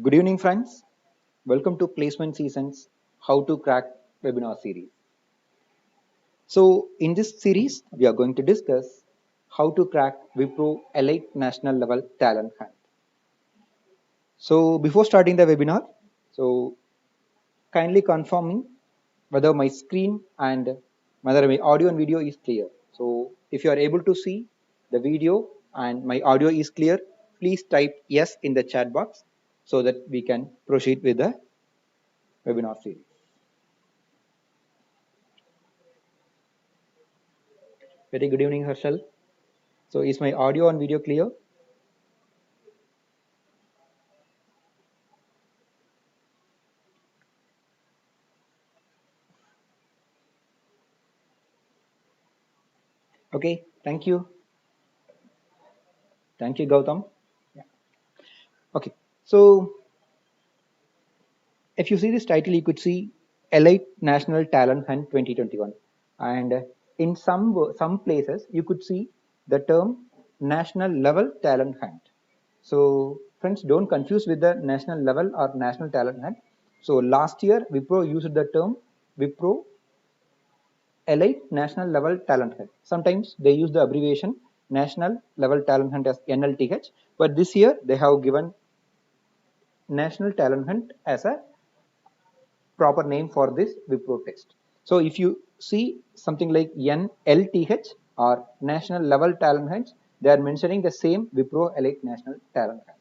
Good evening, friends. Welcome to Placement Season's How to Crack webinar series. So, in this series, we are going to discuss how to crack Wipro Elite National Level Talent Hunt. So, before starting the webinar, kindly confirming whether my screen and whether my audio and video is clear. So, if you are able to see the video and my audio is clear, please type yes in the chat box so that we can proceed with the webinar series. Very good evening, Harshal. So is my audio and video clear? Okay, thank you. Thank you, Gautam. Yeah. Okay, so if you see this title, you could see Elite National Talent Hunt 2021. And in some places, you could see the term National Level Talent Hunt. So friends, don't confuse with the national level or national talent hunt. So last year, Wipro used the term Wipro Elite National Level Talent Hunt. Sometimes they use the abbreviation National Level Talent Hunt as NLTH, but this year they have given National Talent Hunt as a proper name for this Wipro test. So if you see something like NLTH or National Level Talent Hunt, they are mentioning the same Wipro Elite National Talent Hunt.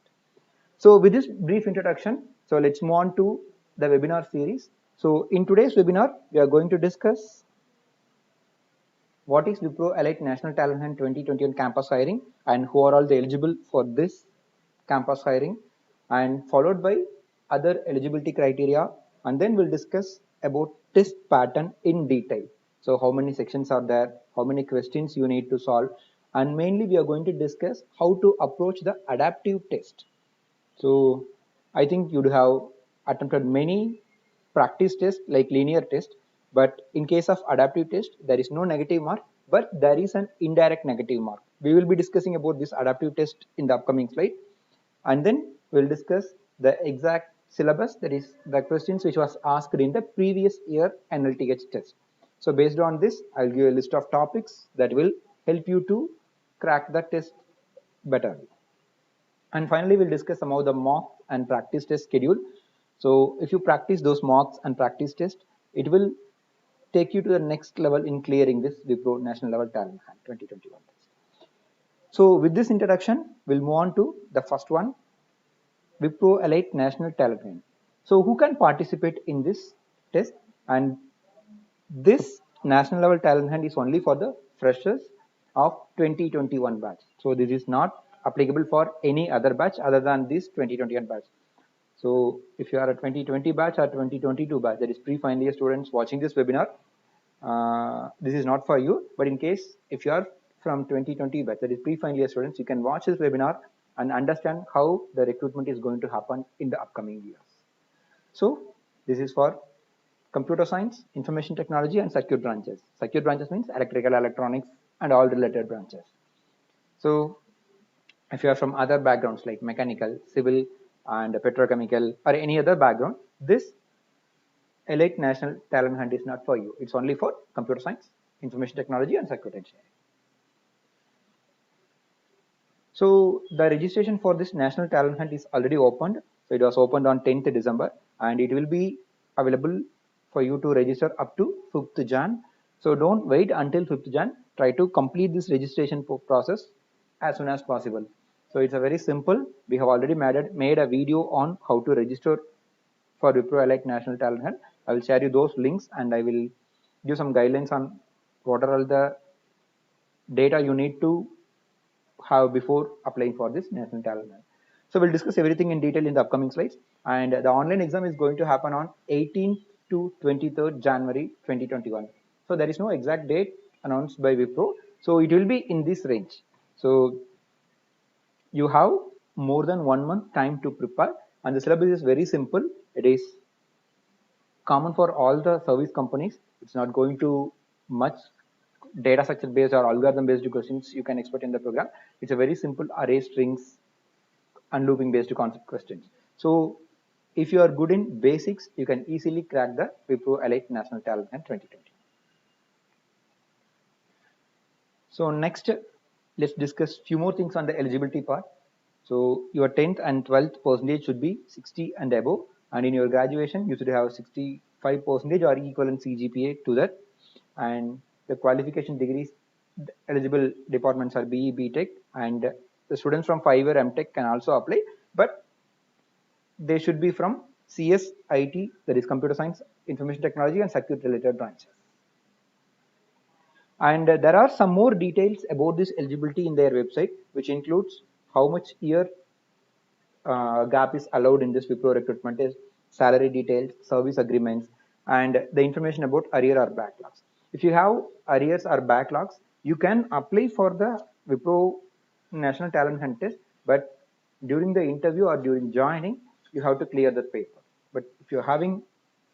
So with this brief introduction, so let's move on to the webinar series. So in today's webinar, we are going to discuss what is Wipro Elite National Talent Hunt 2021 campus hiring and who are all the eligible for this campus hiring, and followed by other eligibility criteria, and then we'll discuss about test pattern in detail. So how many sections are there, how many questions you need to solve, and mainly we are going to discuss how to approach the adaptive test. So I think you'd have attempted many practice tests like linear test, but in case of adaptive test, there is no negative mark, but there is an indirect negative mark. We will be discussing about this adaptive test in the upcoming slide, and then we'll discuss the exact syllabus, that is the questions which was asked in the previous year NLTH test. So based on this, I'll give a list of topics that will help you to crack the test better. And finally, we'll discuss some of the mock and practice test schedule. So if you practice those mocks and practice test, it will take you to the next level in clearing this Wipro National Level Talent Hunt 2021 test. So with this introduction, we'll move on to the first one, Wipro Elite National Talent Hunt. So who can participate in this test? And this national level talent hunt is only for the freshers of 2021 batch. So this is not applicable for any other batch other than this 2021 batch. So if you are a 2020 batch or 2022 batch, that is pre-final year students watching this webinar, this is not for you. But in case if you are from 2020 batch, that is pre-final year students, you can watch this webinar and understand how the recruitment is going to happen in the upcoming years. So this is for computer science, information technology, and circuit branches. Circuit branches means electrical, electronics, and all related branches. So if you are from other backgrounds like mechanical, civil, and petrochemical, or any other background, this Elite National Talent Hunt is not for you. It's only for computer science, information technology, and circuit engineering. So the registration for this National Talent Hunt is already opened. So it was opened on 10th December, and it will be available for you to register up to 5th Jan. So don't wait until 5th Jan. Try to complete this registration process as soon as possible. So it's a very simple. We have already made a video on how to register for Wipro Elite National Talent Hunt. I will share you those links, and I will give some guidelines on what are all the data you need to have before applying for this national talent hunt. So we'll discuss everything in detail in the upcoming slides. And the online exam is going to happen on 18th to 23rd January 2021. So there is no exact date announced by Wipro. So it will be in this range. So you have more than 1 month time to prepare, and the syllabus is very simple. It is common for all the service companies. It's not going to much data structure based or algorithm based questions you can expect in the program. It's a very simple array strings and looping based concept questions. So if you are good in basics, you can easily crack the Wipro Elite National Talent Hunt 2020. So next, let's discuss few more things on the eligibility part. So your 10th and 12th percentage should be 60 and above, and in your graduation you should have 65 percentage or equivalent CGPA to that. And the qualification degrees eligible departments are BE, BTech, and the students from 5-year MTech can also apply, but they should be from CS, IT, that is computer science, information technology, and circuit related branches. And there are some more details about this eligibility in their website, which includes how much year gap is allowed in this Wipro recruitment is, salary details, service agreements, and the information about arrear or backlogs. If you have arrears or backlogs, you can apply for the Wipro National Talent Hunt test, but during the interview or during joining, you have to clear the paper. But if you're having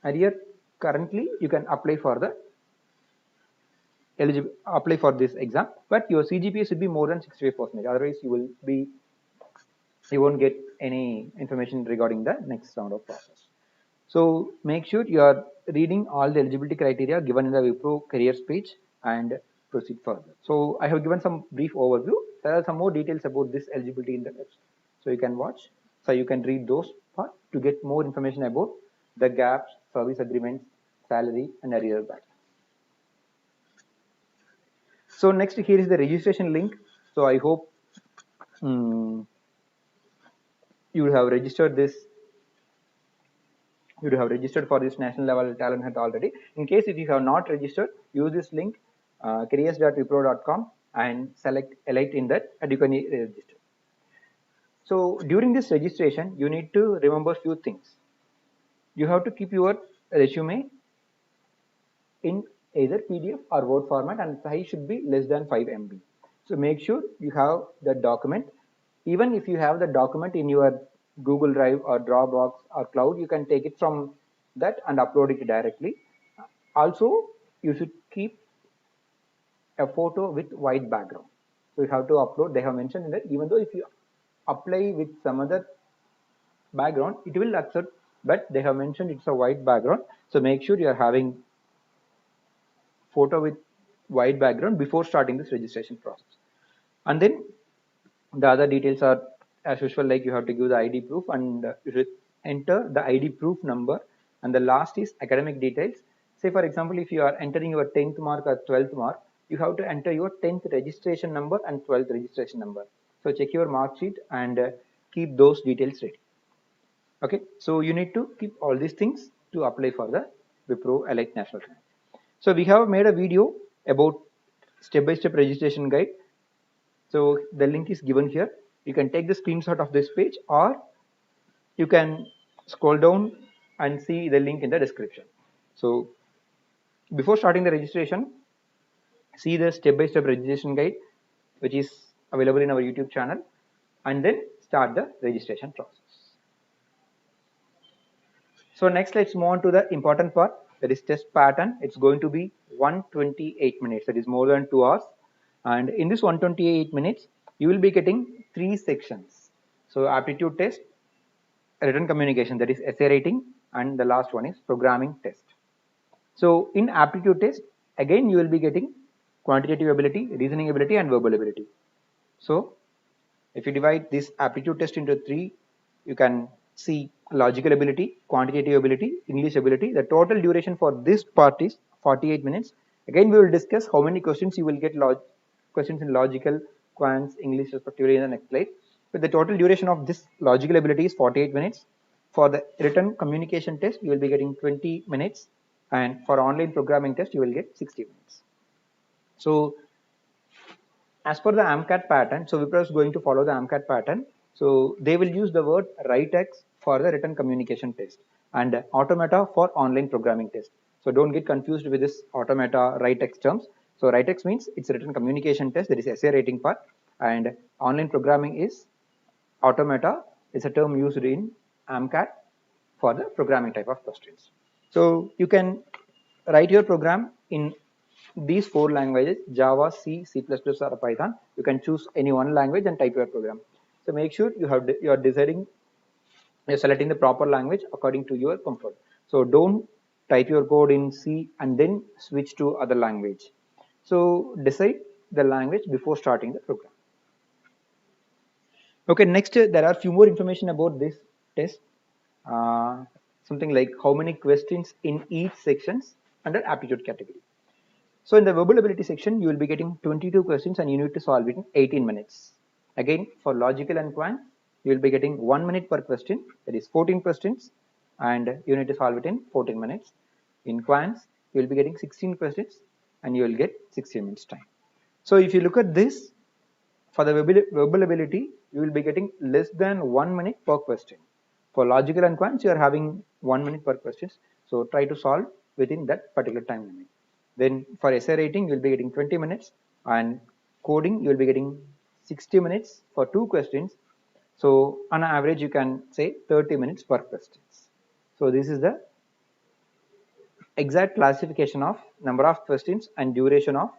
arrear currently, you can apply for the eligible apply for this exam, but your CGPA should be more than 65%. Otherwise, you won't get any information regarding the next round of process. So make sure you are reading all the eligibility criteria given in the Wipro careers page and proceed further. So I have given some brief overview. There are some more details about this eligibility in the website. So you can watch. So you can read those part to get more information about the gaps, service agreements, salary, and arrear back. So next, here is the registration link. So I hope you have registered this. You have registered for this national level talent hunt already. In case if you have not registered, use this link careers.wipro.com and select elite in that, and you can register. So during this registration, you need to remember few things. You have to keep your resume in either PDF or Word format, and size should be less than 5 MB. So make sure you have the document. Even if you have the document in your Google Drive or Dropbox or cloud, you can take it from that and upload it directly. Also, you should keep a photo with white background. So you have to upload, they have mentioned in that, even though if you apply with some other background, it will accept, but they have mentioned it's a white background. So make sure you are having photo with white background before starting this registration process. And then the other details are as usual, like you have to give the ID proof, and you should enter the ID proof number, and the last is academic details. Say for example, if you are entering your 10th mark or 12th mark, you have to enter your 10th registration number and 12th registration number. So check your mark sheet and keep those details ready. Okay, so you need to keep all these things to apply for the Wipro Elite National Talent. So we have made a video about step-by-step registration guide. So the link is given here. You can take the screenshot of this page, or you can scroll down and see the link in the description. So before starting the registration, see the step-by-step registration guide, which is available in our YouTube channel, and then start the registration process. So next, let's move on to the important part, that is test pattern. It's going to be 128 minutes, that is more than 2 hours. And in this 128 minutes, you will be getting 3 sections. So aptitude test, written communication, that is essay writing, and the last one is programming test. So in aptitude test, again you will be getting quantitative ability, reasoning ability, and verbal ability. So if you divide this aptitude test into 3, you can see logical ability, quantitative ability, English ability. The total duration for this part is 48 minutes. Again, we will discuss how many questions you will get, questions in logical, quants, English respectively in the next slide. But the total duration of this logical ability is 48 minutes. For the written communication test, you will be getting 20 minutes. And for online programming test, you will get 60 minutes. So as per the AMCAT pattern, so Wipro is going to follow the AMCAT pattern. So they will use the word write-X for the written communication test and automata for online programming test. So don't get confused with this automata write-X terms. So write-X means it's a written communication test, that is essay writing part, and online programming is automata. It's a term used in AMCAT for the programming type of questions. So you can write your program in these 4 languages: Java, C, C++, or Python. You can choose any one language and type your program. So make sure you are deciding you're selecting the proper language according to your comfort. So don't type your code in C and then switch to other language. So decide the language before starting the program. Okay, next there are few more information about this test. Uh, Something like how many questions in each sections under aptitude category. So in the verbal ability section, you will be getting 22 questions and you need to solve it in 18 minutes. Again, for logical and quant, you will be getting 1 minute per question, that is 14 questions, and you need to solve it in 14 minutes. In quants, you will be getting 16 questions and you will get 16 minutes time. So if you look at this, for the verbal ability, you will be getting less than 1 minute per question. For logical and quants, you are having 1 minute per question. So try to solve within that particular time limit. Then for essay writing, you will be getting 20 minutes, and coding, you will be getting 60 minutes for 2 questions. So on average, you can say 30 minutes per question. So this is the exact classification of number of questions and duration of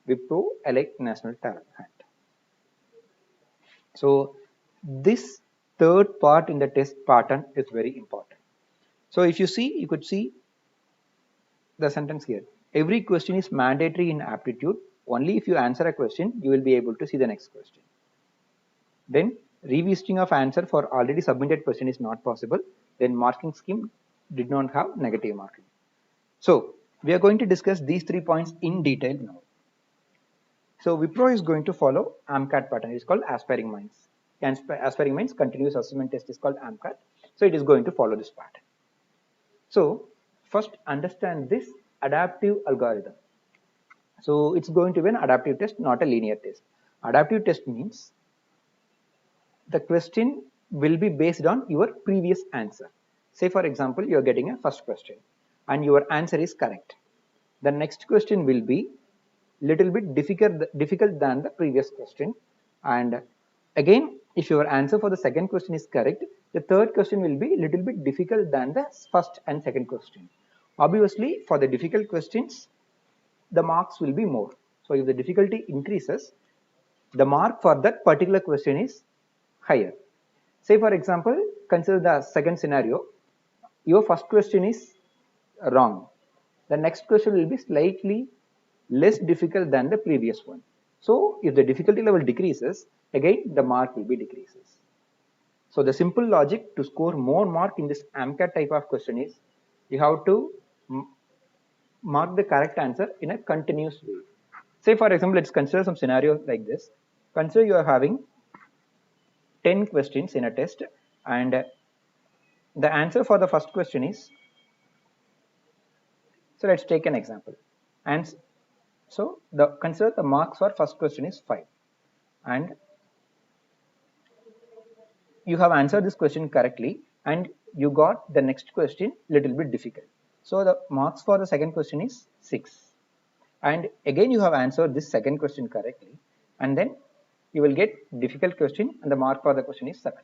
Wipro Elite National Talent Hunt. So this third part in the test pattern is very important. So if you see, you could see the sentence here. Every question is mandatory in aptitude. Only if you answer a question, you will be able to see the next question. Then revisiting of answer for already submitted question is not possible. Then marking scheme did not have negative marking. So we are going to discuss these 3 points in detail now. So Wipro is going to follow AMCAT pattern. It is called Aspiring Minds. Aspiring Minds continuous assessment test is called AMCAT. So it is going to follow this pattern. So first understand this adaptive algorithm. So it's going to be an adaptive test, not a linear test. Adaptive test means the question will be based on your previous answer. Say for example, you are getting a first question and your answer is correct. The next question will be little bit difficult than the previous question, and again if your answer for the second question is correct, the third question will be little bit difficult than the first and second question. Obviously for the difficult questions the marks will be more. So if the difficulty increases, the mark for that particular question is higher. Say for example, consider the second scenario. Your first question is wrong. The next question will be slightly less difficult than the previous one. So if the difficulty level decreases, again the mark will be decreases. So the simple logic to score more mark in this AMCAT type of question is you have to mark the correct answer in a continuous way. Say for example, let's consider some scenario like this. Consider you are having 10 questions in a test, and the answer for the first question is, so let's take an example. And so consider the marks for first question is 5, and you have answered this question correctly and you got the next question little bit difficult. So the marks for the second question is 6, and again you have answered this second question correctly, and then you will get difficult question and the mark for the question is 7,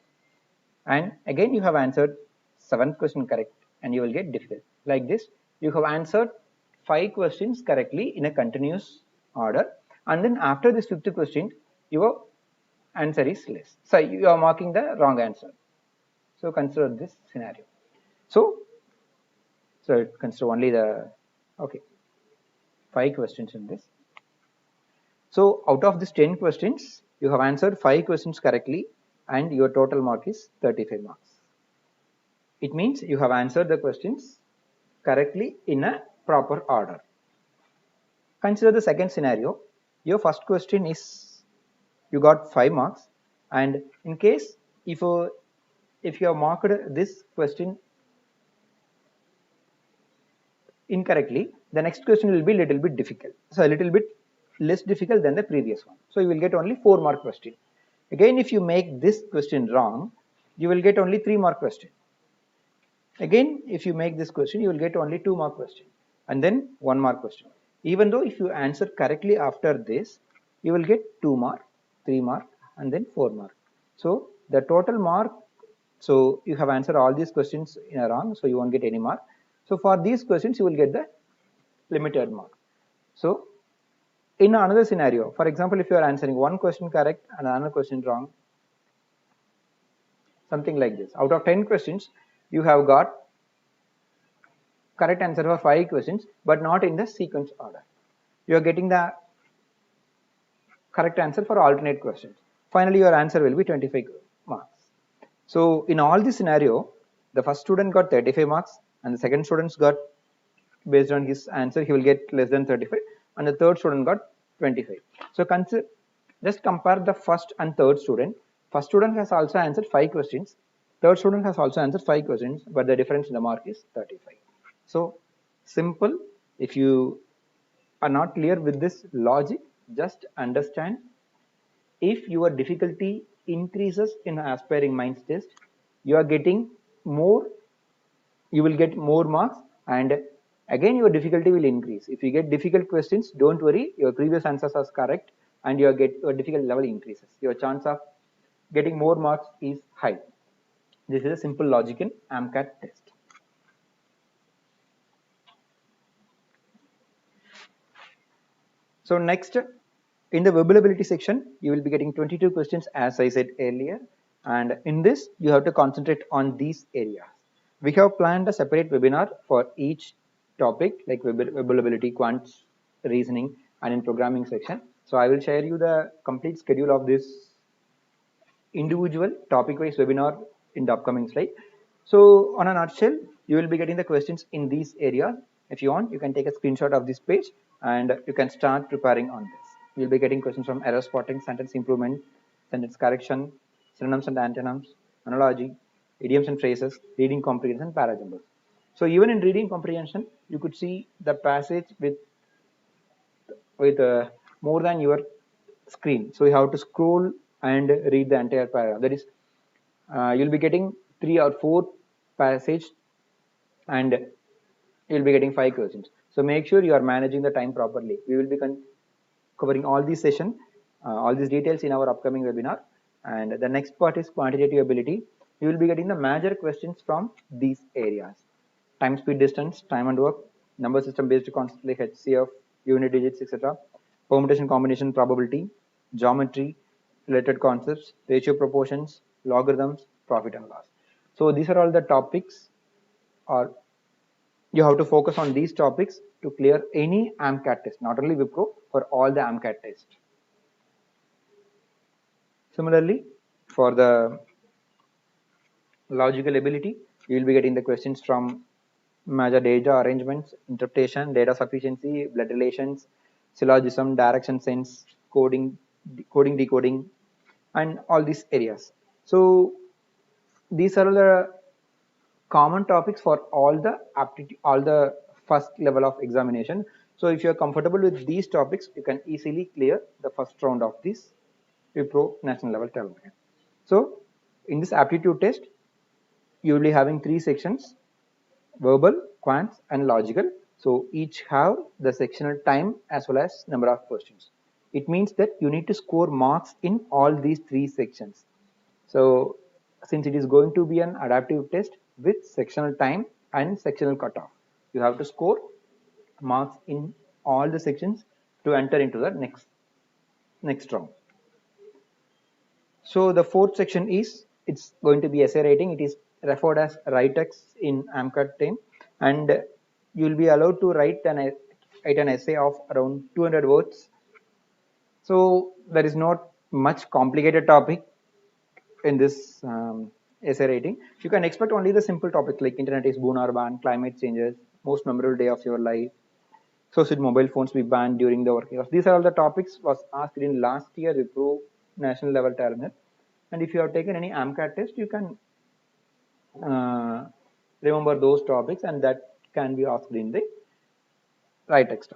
and again you have answered seventh question correct and you will get difficult. Like this you have answered 5 questions correctly in a continuous order, and then after this fifth question your answer is less, so you are marking the wrong answer. So consider this scenario. So consider only the 5 questions in this. So out of these 10 questions you have answered 5 questions correctly and your total mark is 35 marks. It means you have answered the questions correctly in a proper order. Consider the second scenario. Your first question is you got 5 marks, and in case if you have marked this question incorrectly, the next question will be little bit difficult, so a little bit less difficult than the previous one, so you will get only 4 mark question. Again if you make this question wrong, you will get only 3 mark question. Again if you make this question, you will get only 2 mark question, and then 1 mark question. Even though if you answer correctly after this, you will get 2 mark, 3 mark, and then 4 mark. So the total mark, so you have answered all these questions in a wrong, so you won't get any mark. So for these questions you will get the limited mark. So in another scenario, for example, if you are answering one question correct and another question wrong, something like this. Out of 10 questions, you have got correct answer for 5 questions, but not in the sequence order. You are getting the correct answer for alternate questions. Finally, your answer will be 25 marks. So in all this scenario, the first student got 35 marks and the second student got, based on his answer, he will get less than 35, and the third student got 25. So consider, just compare the first and third student. First student has also answered 5 questions. Third student has also answered 5 questions, but the difference in the mark is 35. So simple. If you are not clear with this logic, just understand, if your difficulty increases in aspiring minds test, you are getting more, you will get more marks, and again your difficulty will increase. If you get difficult questions, don't worry, your previous answers are correct and your difficult level increases. Your chance of getting more marks is high. This is a simple logic in AMCAT test. So next, in the verbal ability section, you will be getting 22 questions, as I said earlier, and in this you have to concentrate on these areas. We have planned a separate webinar for each topic, like verbal ability, quants, reasoning, and in programming section. So I will share you the complete schedule of this individual topic-wise webinar in the upcoming slide. So on a nutshell, you will be getting the questions in these areas. If you want, you can take a screenshot of this page and you can start preparing on this. You'll be getting questions from error spotting, sentence improvement, sentence correction, synonyms and antonyms, analogy, idioms and phrases, reading comprehension, paragraphs. So even in reading comprehension, you could see the passage with more than your screen. So you have to scroll and read the entire paragraph. That is, you'll be getting 3 or 4 passage and you'll be getting 5 questions. So make sure you are managing the time properly. We will be covering all these session, all these details in our upcoming webinar. And the next part is quantitative ability. You will be getting the major questions from these areas: time, speed, distance, time and work, number system based concepts like HCF, unit digits, etc., permutation, combination, probability, geometry, related concepts, ratio proportions, logarithms, profit and loss. So these are all the topics, or you have to focus on these topics to clear any AMCAT test, not only Wipro, for all the AMCAT tests. Similarly, for the logical ability, you will be getting the questions from major data arrangements, interpretation, data sufficiency, blood relations, syllogism, direction sense, coding, decoding, and all these areas. So these are the common topics for all the aptitude, all the first level of examination. So if you are comfortable with these topics, you can easily clear the first round of this Wipro national level talent. So in this aptitude test, you will be having 3 sections: verbal, quants, and logical. So each have the sectional time as well as number of questions. It means that you need to score marks in all these 3 sections. So since it is going to be an adaptive test with sectional time and sectional cutoff, you have to score marks in all the sections to enter into the next round. So the fourth section is, it's going to be essay writing. It is referred as write text in AMCAT team, and you will be allowed to write an essay of around 200 words. So there is not much complicated topic in this essay writing. You can expect only the simple topics like internet is boon or ban, climate changes, most memorable day of your life, so should mobile phones be banned during the working hours. These are all the topics was asked in last year Wipro national level talent. And if you have taken any AMCAT test, you can remember those topics, and that can be asked in the write text.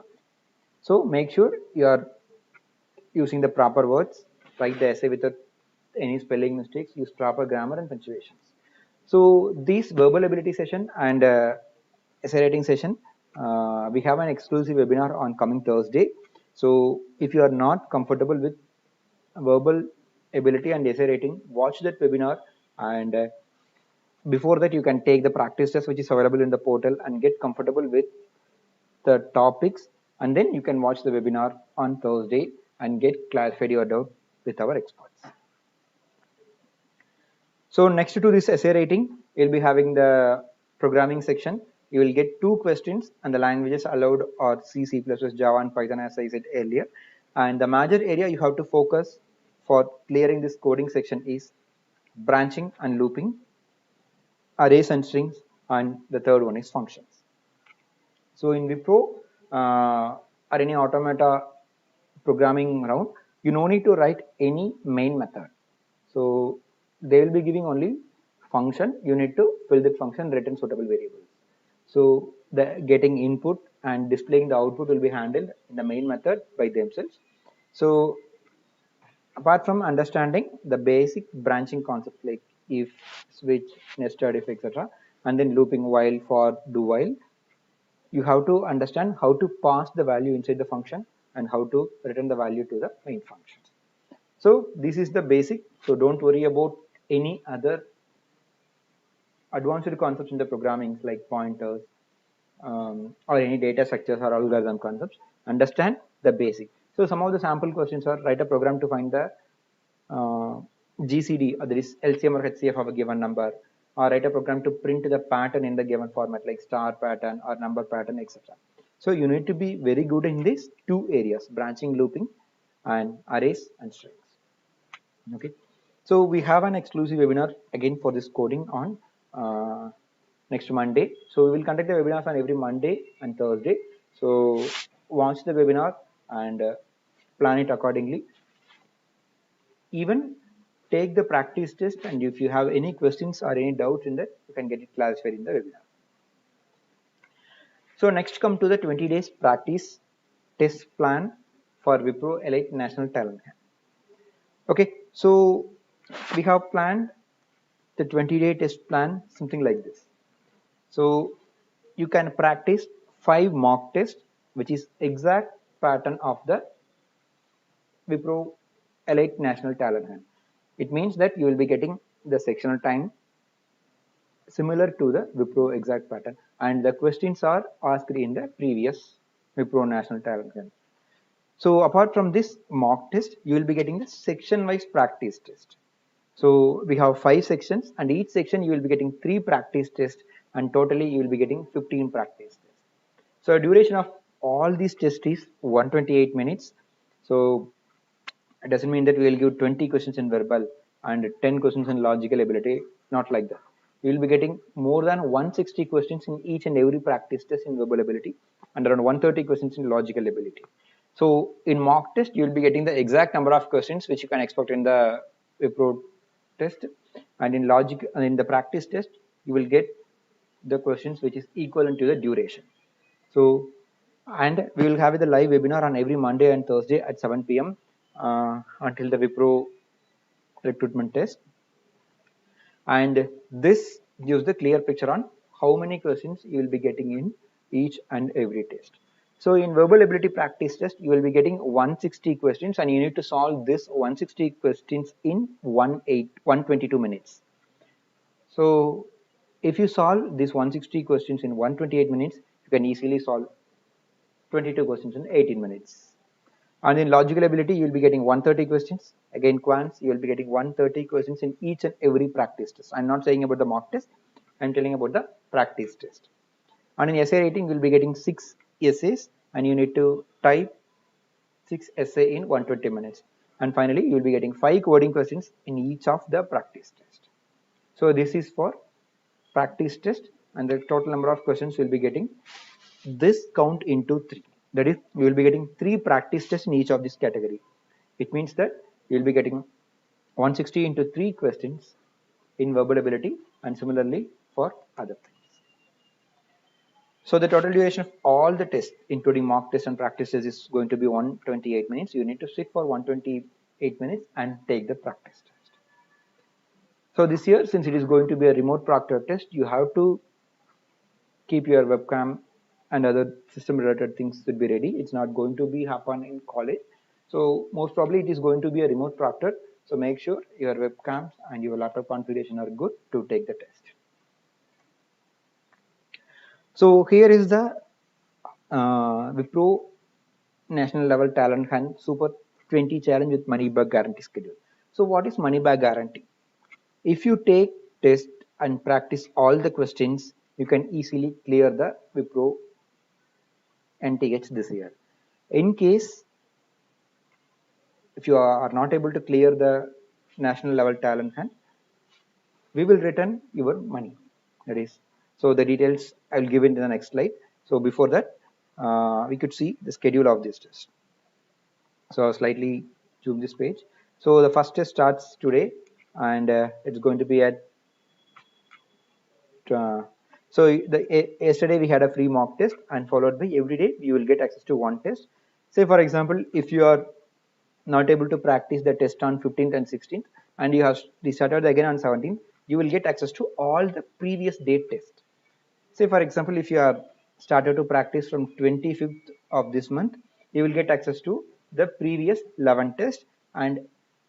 So make sure you are using the proper words, write the essay without any spelling mistakes, use proper grammar and punctuations. So this verbal ability session and essay writing session, we have an exclusive webinar on coming Thursday. So if you are not comfortable with verbal ability and essay writing, watch that webinar, and before that you can take the practice test which is available in the portal and get comfortable with the topics, and then you can watch the webinar on Thursday and get clarified your doubt with our experts. So next to this essay rating, you'll be having the programming section. You will get 2 questions, and the languages allowed are C, C++, Java, and Python, as I said earlier. And the major area you have to focus for clearing this coding section is branching and looping, arrays and strings, and the third one is functions. So in Wipro or any automata programming round, you no need to write any main method. So they will be giving only function. You need to fill that function, return suitable variables. So the getting input and displaying the output will be handled in the main method by themselves. So apart from understanding the basic branching concepts like if, switch, nested if, etc., and then looping, while, for, do while, you have to understand how to pass the value inside the function and how to return the value to the main function. So this is the basic. So don't worry about any other advanced concepts in the programming like pointers or any data structures or algorithm concepts. Understand the basic. So some of the sample questions are: write a program to find the GCD, or that is LCM or HCF of a given number, or write a program to print the pattern in the given format like star pattern or number pattern, etc. So you need to be very good in these 2 areas: branching, looping, and arrays and strings. Okay, so we have an exclusive webinar again for this coding on next Monday. So we will conduct the webinars on every Monday and Thursday. So watch the webinar and plan it accordingly. Even take the practice test, and if you have any questions or any doubts in that, you can get it clarified in the webinar. So next, come to the 20 days practice test plan for Wipro Elite National Talent Hunt. Okay, so we have planned the 20-day test plan something like this. So you can practice 5 mock tests, which is exact pattern of the Wipro Elite National Talent Hunt. It means that you will be getting the sectional time similar to the Wipro exact pattern, and the questions are asked in the previous Wipro National Talent Hunt. So apart from this mock test, you will be getting the section-wise practice test. So we have 5 sections, and each section you will be getting 3 practice tests, and totally you will be getting 15 practice tests. So duration of all these tests is 128 minutes. So it doesn't mean that we will give 20 questions in verbal and 10 questions in logical ability, not like that. You will be getting more than 160 questions in each and every practice test in verbal ability and around 130 questions in logical ability. So in mock test, you will be getting the exact number of questions which you can expect in the Wipro test, and in logic and in the practice test, you will get the questions which is equivalent to the duration. So, and we will have the live webinar on every Monday and Thursday at 7 p.m. Until the Wipro recruitment test. And this gives the clear picture on how many questions you will be getting in each and every test. So in verbal ability practice test, you will be getting 160 questions, and you need to solve this 160 questions in 122 minutes. So if you solve these 160 questions in 128 minutes, you can easily solve 22 questions in 18 minutes. And in logical ability, you will be getting 130 questions. Again, quants, you will be getting 130 questions in each and every practice test. I'm not saying about the mock test, I'm telling about the practice test. And in essay rating, you'll be getting 6 essays, and you need to type 6 essay in 120 minutes. And finally, you'll be getting 5 coding questions in each of the practice test. So this is for practice test, and the total number of questions you'll be getting this count into 3. That is, you will be getting 3 practice tests in each of this category. It means that you will be getting 160 into 3 questions in verbal ability, and similarly for other things. So the total duration of all the tests, including mock tests and practice tests, is going to be 128 minutes. You need to sit for 128 minutes and take the practice test. So this year, since it is going to be a remote proctor test, you have to keep your webcam and other system related things should be ready. It's not going to be happen in college. So most probably it is going to be a remote proctor. So make sure your webcams and your laptop configuration are good to take the test. So here is the Wipro National Level Talent Hunt Super 20 Challenge with Money Back Guarantee schedule. So what is Money Back Guarantee? If you take test and practice all the questions, you can easily clear the Wipro NTH this year. In case if you are not able to clear the national level talent hunt, we will return your money. That is, so the details I will give in the next slide. So before that, we could see the schedule of this test. So I'll slightly zoom this page. So the first test starts today, and it's going to be at yesterday we had a free mock test, and followed by every day you will get access to one test. Say for example, if you are not able to practice the test on 15th and 16th, and you have restarted again on 17th, you will get access to all the previous date tests. Say for example, if you are started to practice from 25th of this month, you will get access to the previous 11 test, and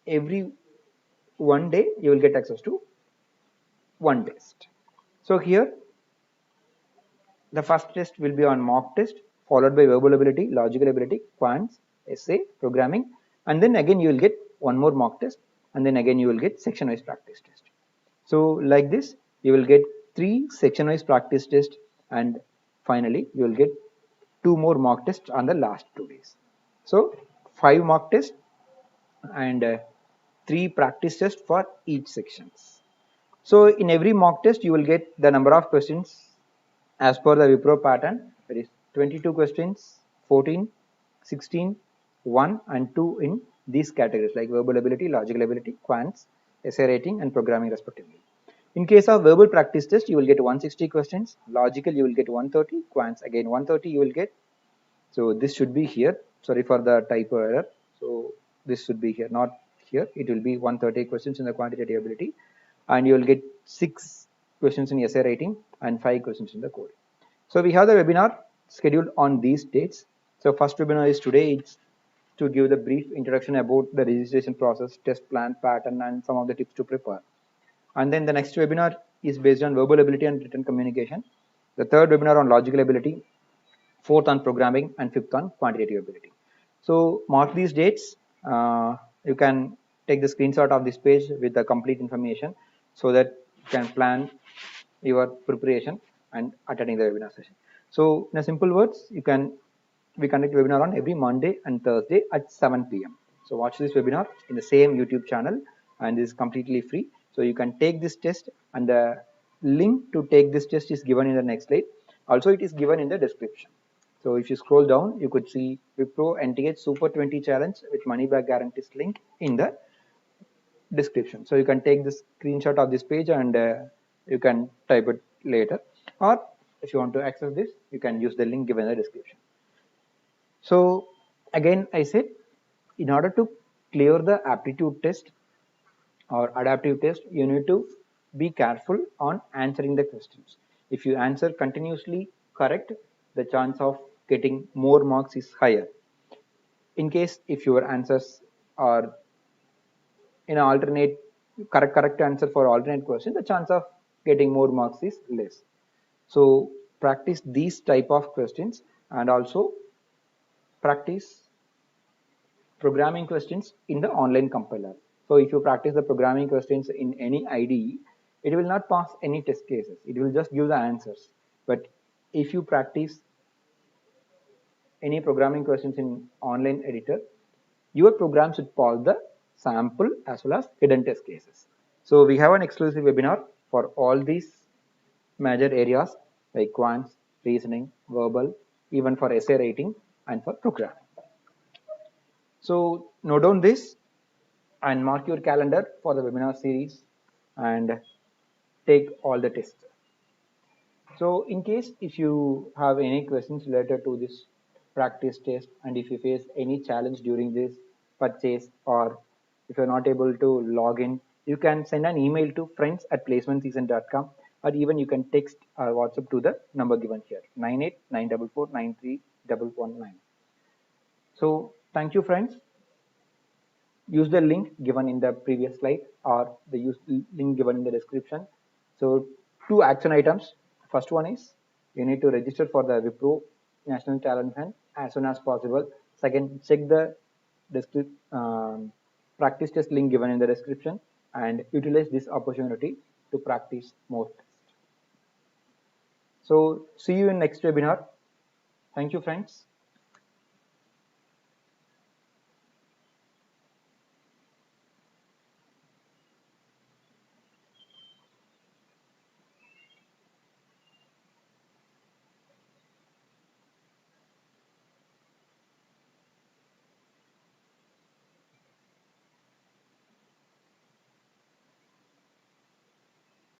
every one day you will get access to one test. So here the first test will be on mock test, followed by verbal ability, logical ability, quants, essay, programming, and then again you will get one more mock test, and then again you will get section wise practice test. So like this, you will get 3 section wise practice tests, and finally you will get 2 more mock tests on the last 2 days. So 5 mock tests and 3 practice tests for each sections. So in every mock test, you will get the number of questions as per the Wipro pattern. That is 22 questions, 14, 16, 1 and 2 in these categories like verbal ability, logical ability, quants, essay rating and programming respectively. In case of verbal practice test, you will get 160 questions, logical you will get 130, quants again 130 you will get. So this should be here. Sorry for the typo error. So this should be here, not here. It will be 130 questions in the quantitative ability, and you will get 6 questions in essay writing and 5 questions in the code. So we have the webinar scheduled on these dates. So first webinar is today. It's to give the brief introduction about the registration process, test plan, pattern, and some of the tips to prepare. And then the next webinar is based on verbal ability and written communication. The third webinar on logical ability, fourth on programming, and fifth on quantitative ability. So mark these dates. You can take the screenshot of this page with the complete information so that you can plan your preparation and attending the webinar session. So in a simple words, we conduct webinar on every Monday and Thursday at 7 p.m. So watch this webinar in the same YouTube channel, and this is completely free. So you can take this test, and the link to take this test is given in the next slide. Also, it is given in the description. So if you scroll down, you could see Wipro NTH Super 20 challenge with money back guarantees link in the description. So you can take the screenshot of this page, and you can type it later, or if you want to access this, you can use the link given in the description. So again, I said, in order to clear the aptitude test or adaptive test, you need to be careful on answering the questions. If you answer continuously correct, the chance of getting more marks is higher. In case if your answers are in an alternate correct answer for alternate question, the chance of getting more marks is less. So practice these type of questions, and also practice programming questions in the online compiler. So if you practice the programming questions in any IDE, it will not pass any test cases. It will just give the answers. But if you practice any programming questions in online editor, your program should pass the sample as well as hidden test cases. So we have an exclusive webinar for all these major areas like quants, reasoning, verbal, even for essay writing and for programming. So note down this and mark your calendar for the webinar series and take all the tests. So in case if you have any questions related to this practice test, and if you face any challenge during this purchase, or if you're not able to log in, you can send an email to friends@placementseason.com, or even you can text or WhatsApp to the number given here, 9894493119. So thank you, friends. Use the link given in the previous slide, or the link given in the description. So 2 action items. First one is you need to register for the Wipro National Talent Hunt as soon as possible. Second, check the practice test link given in the description. and utilize this opportunity to practice more tests. So see you in next webinar. Thank you, friends.